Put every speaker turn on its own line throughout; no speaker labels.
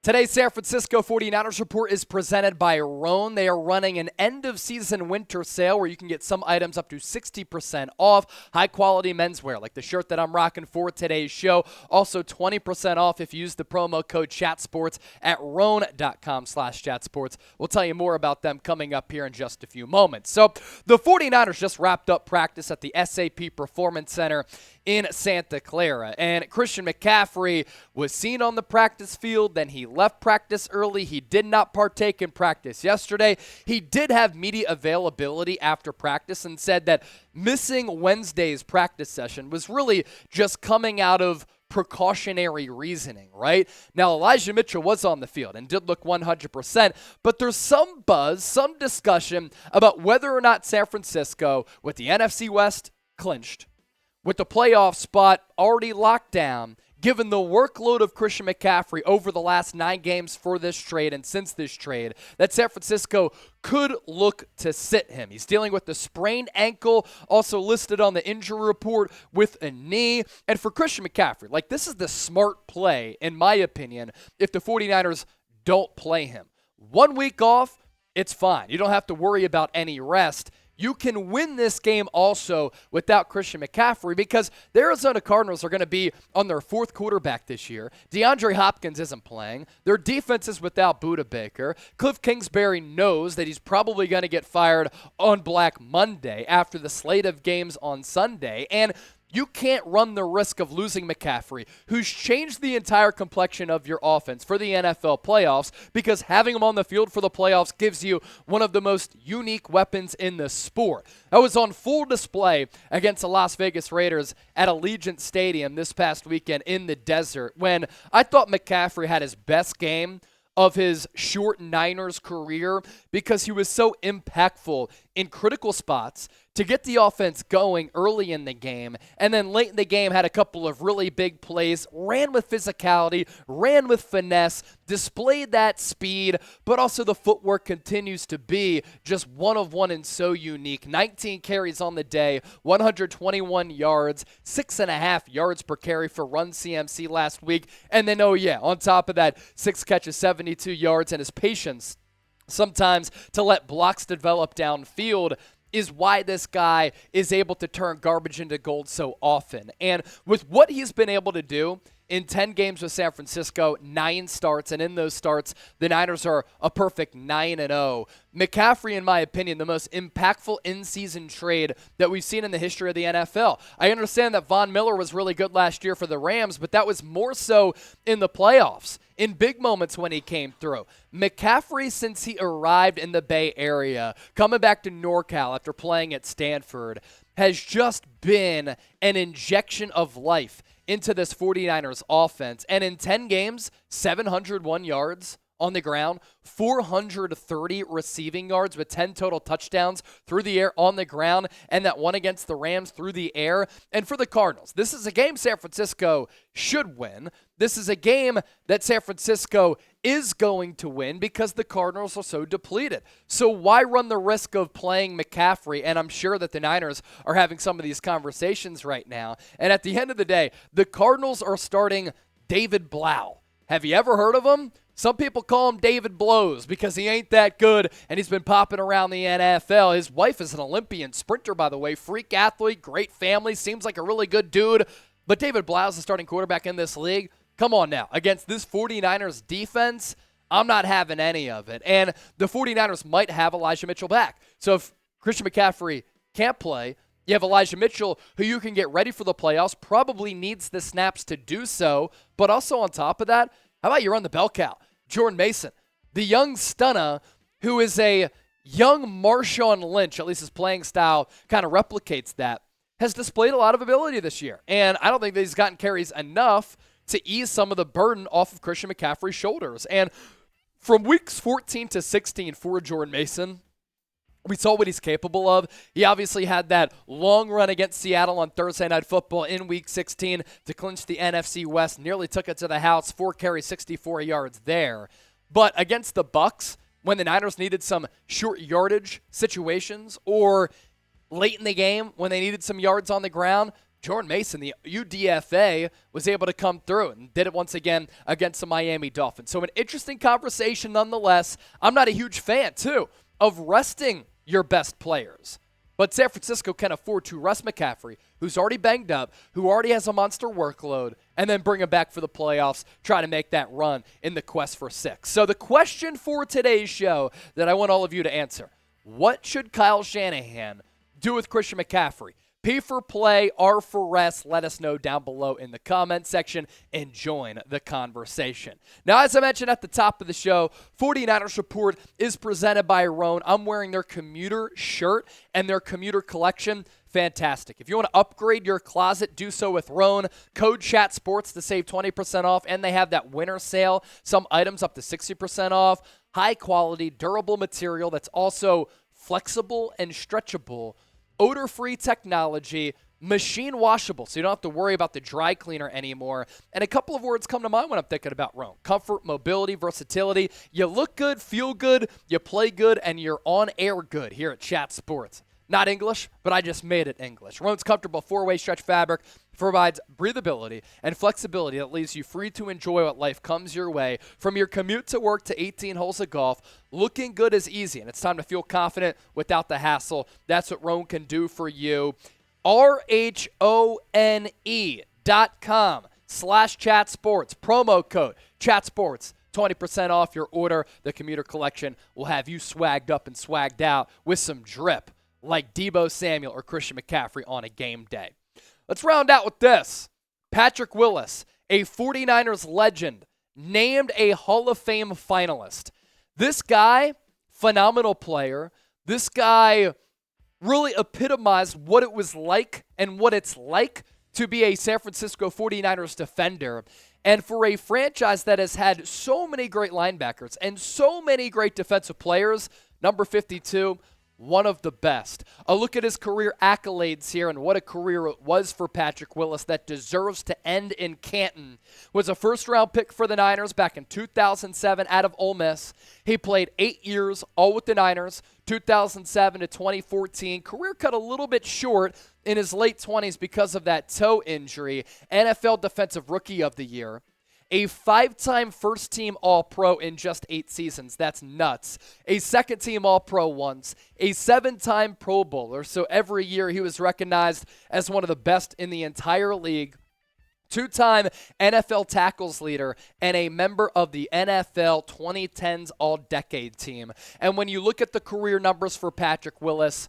Today's San Francisco 49ers report is presented by Roan. They are running an end-of-season winter sale where you can get some items up to 60% off. High-quality menswear, like the shirt that I'm rocking for today's show. Also 20% off if you use the promo code ChatSports at roan.com/chatsports. We'll tell you more about them coming up here in just a few moments. So the 49ers just wrapped up practice at the SAP Performance Center in Santa Clara. And Christian McCaffrey was seen on the practice field, then he left practice early. He did not partake in practice yesterday. He did have media availability after practice and said that missing Wednesday's practice session was really just coming out of precautionary reasoning, right? Now, Elijah Mitchell was on the field and did look 100%, but there's some buzz, some discussion about whether or not San Francisco, with the NFC West clinched, with the playoff spot already locked down, given the workload of Christian McCaffrey over the last 9 games for this trade and since this trade, that San Francisco could look to sit him. He's dealing with the sprained ankle, also listed on the injury report with a knee. And for Christian McCaffrey, this is the smart play, in my opinion, if the 49ers don't play him. 1 week off, it's fine. You don't have to worry about any rest. You can win this game also without Christian McCaffrey because the Arizona Cardinals are going to be on their 4th quarterback this year. DeAndre Hopkins isn't playing. Their defense is without Budda Baker. Cliff Kingsbury knows that he's probably going to get fired on Black Monday after the slate of games on Sunday. And you can't run the risk of losing McCaffrey, who's changed the entire complexion of your offense for the NFL playoffs, because having him on the field for the playoffs gives you one of the most unique weapons in the sport. That was on full display against the Las Vegas Raiders at Allegiant Stadium this past weekend in the desert, when I thought McCaffrey had his best game of his short Niners career because he was so impactful in critical spots to get the offense going early in the game, and then late in the game had a couple of really big plays, ran with physicality, ran with finesse, displayed that speed, but also the footwork continues to be just one of one and so unique. 19 carries on the day, 121 yards, 6.5 yards per carry for Run CMC last week, and then, on top of that, 6 catches, 72 yards, and his patience sometimes to let blocks develop downfield is why this guy is able to turn garbage into gold so often. And with what he's been able to do in 10 games with San Francisco, 9 starts, and in those starts, the Niners are a perfect 9-0. McCaffrey, in my opinion, the most impactful in-season trade that we've seen in the history of the NFL. I understand that Von Miller was really good last year for the Rams, but that was more so in the playoffs, in big moments when he came through. McCaffrey, since he arrived in the Bay Area, coming back to NorCal after playing at Stanford, has just been an injection of life into this 49ers offense. And in 10 games, 701 yards on the ground, 430 receiving yards with 10 total touchdowns through the air on the ground, and that one against the Rams through the air. And for the Cardinals, this is a game San Francisco should win. This is a game that San Francisco is going to win because the Cardinals are so depleted. So why run the risk of playing McCaffrey? And I'm sure that the Niners are having some of these conversations right now. And at the end of the day, the Cardinals are starting David Blau. Have you ever heard of him? Some people call him David Blows because he ain't that good, and he's been popping around the NFL. His wife is an Olympian sprinter, by the way, freak athlete, great family, seems like a really good dude. But David Blau is the starting quarterback in this league. Come on now. Against this 49ers defense, I'm not having any of it. And the 49ers might have Elijah Mitchell back. So if Christian McCaffrey can't play, you have Elijah Mitchell, who you can get ready for the playoffs, probably needs the snaps to do so. But also on top of that, how about you run the bell cow? Jordan Mason, the young stunner who is a young Marshawn Lynch, at least his playing style kind of replicates that, has displayed a lot of ability this year. And I don't think that he's gotten carries enough to ease some of the burden off of Christian McCaffrey's shoulders. And from weeks 14 to 16 for Jordan Mason, we saw what he's capable of. He obviously had that long run against Seattle on Thursday Night Football in Week 16 to clinch the NFC West. Nearly took it to the house. 4 carries, 64 yards there. But against the Bucs, when the Niners needed some short yardage situations, or late in the game when they needed some yards on the ground, Jordan Mason, the UDFA, was able to come through and did it once again against the Miami Dolphins. So an interesting conversation nonetheless. I'm not a huge fan, too, of resting your best players. But San Francisco can afford to rest McCaffrey, who's already banged up, who already has a monster workload, and then bring him back for the playoffs, try to make that run in the quest for 6. So the question for today's show that I want all of you to answer, what should Kyle Shanahan do with Christian McCaffrey? P for play, R for rest. Let us know down below in the comment section and join the conversation. Now, as I mentioned at the top of the show, 49ers Report is presented by Roan. I'm wearing their commuter shirt and their commuter collection. Fantastic. If you want to upgrade your closet, do so with Roan. Code CHATSPORTS to save 20% off, and they have that winter sale. Some items up to 60% off. High quality, durable material that's also flexible and stretchable. Odor-free technology, machine washable, so you don't have to worry about the dry cleaner anymore. And a couple of words come to mind when I'm thinking about Roan. Comfort, mobility, versatility. You look good, feel good, you play good, and you're on air good here at Chat Sports. Not English, but I just made it English. Roan's comfortable 4-way stretch fabric provides breathability and flexibility that leaves you free to enjoy what life comes your way. From your commute to work to 18 holes of golf, looking good is easy, and it's time to feel confident without the hassle. That's what Roan can do for you. RHONE.com/chatsports. Promo code chatsports. 20% off your order. The commuter collection will have you swagged up and swagged out with some drip like Deebo Samuel or Christian McCaffrey on a game day. Let's round out with this. Patrick Willis, a 49ers legend, named a Hall of Fame finalist. This guy, phenomenal player. This guy really epitomized what it was like and what it's like to be a San Francisco 49ers defender. And for a franchise that has had so many great linebackers and so many great defensive players, number 52, one of the best. A look at his career accolades here and what a career it was for Patrick Willis that deserves to end in Canton. Was a first-round pick for the Niners back in 2007 out of Ole Miss. He played 8 years, all with the Niners, 2007 to 2014. Career cut a little bit short in his late 20s because of that toe injury. NFL Defensive Rookie of the Year. A 5-time first-team All-Pro in just 8 seasons. That's nuts. A second-team All-Pro once. A 7-time Pro Bowler. So every year he was recognized as one of the best in the entire league. 2-time NFL tackles leader and a member of the NFL 2010s All-Decade team. And when you look at the career numbers for Patrick Willis,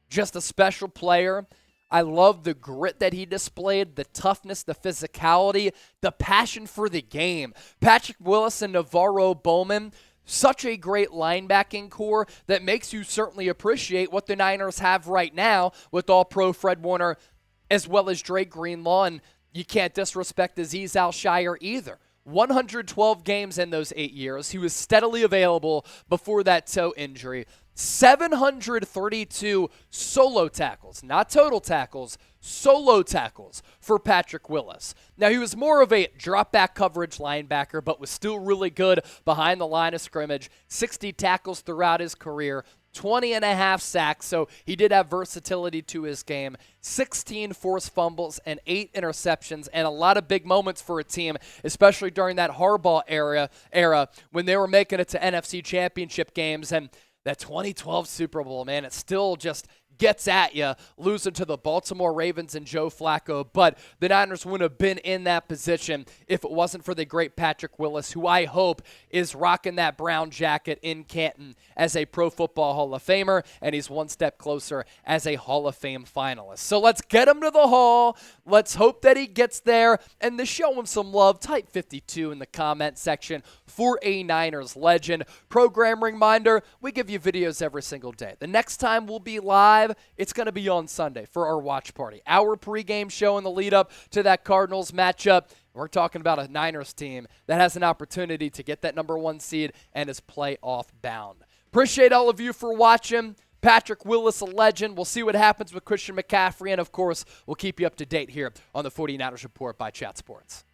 just a special player. I love the grit that he displayed, the toughness, the physicality, the passion for the game. Patrick Willis and Navarro Bowman, such a great linebacking core that makes you certainly appreciate what the Niners have right now with All-Pro Fred Warner as well as Dre Greenlaw, and you can't disrespect Azeez Al-Shire either. 112 games in those 8 years. He was steadily available before that toe injury. 732 solo tackles, not total tackles, solo tackles for Patrick Willis. Now, he was more of a drop-back coverage linebacker, but was still really good behind the line of scrimmage. 60 tackles throughout his career, 20 and a half sacks, so he did have versatility to his game. 16 forced fumbles and 8 interceptions, and a lot of big moments for a team, especially during that Harbaugh era when they were making it to NFC Championship games. And that 2012 Super Bowl, man, it still just gets at you, losing to the Baltimore Ravens and Joe Flacco. But the Niners wouldn't have been in that position if it wasn't for the great Patrick Willis, who I hope is rocking that brown jacket in Canton as a Pro Football Hall of Famer, and he's one step closer as a Hall of Fame finalist. So let's get him to the Hall. Let's hope that he gets there, and to show him some love, type 52 in the comment section for a Niners legend. Program reminder, we give you videos every single day. The next time we'll be live, it's going to be on Sunday for our watch party. Our pregame show in the lead up to that Cardinals matchup. We're talking about a Niners team that has an opportunity to get that number 1 seed and is playoff bound. Appreciate all of you for watching. Patrick Willis, a legend. We'll see what happens with Christian McCaffrey, and of course, we'll keep you up to date here on the 49ers Report by Chat Sports.